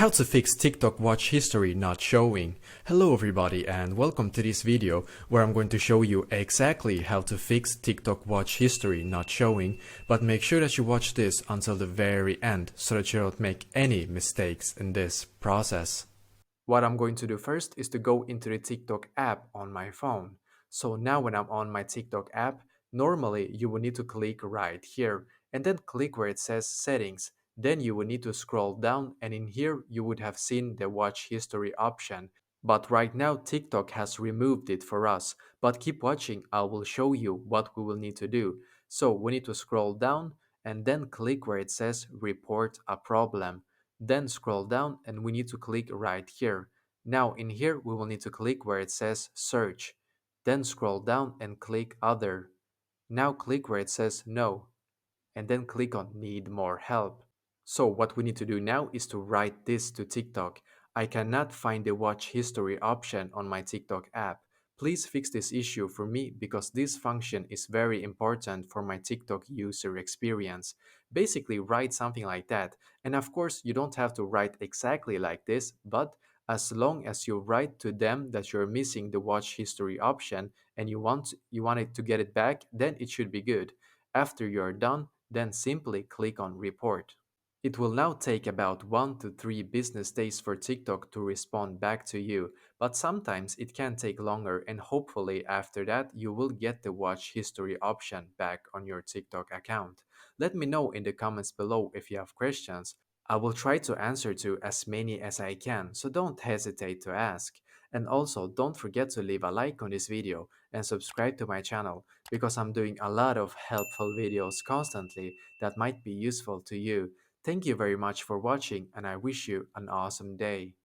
How to fix TikTok watch history not showing. Hello everybody and welcome to this video where I'm going to show you exactly how to fix TikTok watch history not showing, but make sure that you watch this until the very end so that you don't make any mistakes in this process. What I'm going to do first is to go into the TikTok app on my phone. So now when I'm on my TikTok app, normally you will need to click right here and then click where it says settings. Then you will need to scroll down and in here you would have seen the watch history option. But right now TikTok has removed it for us. But keep watching, I will show you what we will need to do. So we need to scroll down and then click where it says report a problem. Then scroll down and we need to click right here. Now in here we will need to click where it says search. Then scroll down and click other. Now click where it says no and then click on need more help. So what we need to do now is to write this to TikTok. I cannot find the watch history option on my TikTok app. Please fix this issue for me because this function is very important for my TikTok user experience. Basically write something like that. And of course you don't have to write exactly like this, but as long as you write to them that you're missing the watch history option and you want it to get it back, then it should be good. After you're done, then simply click on report. It will now take about 1 to 3 business days for TikTok to respond back to you, but sometimes it can take longer and hopefully after that you will get the watch history option back on your TikTok account. Let me know in the comments below if you have questions. I will try to answer to as many as I can, so don't hesitate to ask. And also don't forget to leave a like on this video and subscribe to my channel because I'm doing a lot of helpful videos constantly that might be useful to you. Thank you very much for watching and I wish you an awesome day.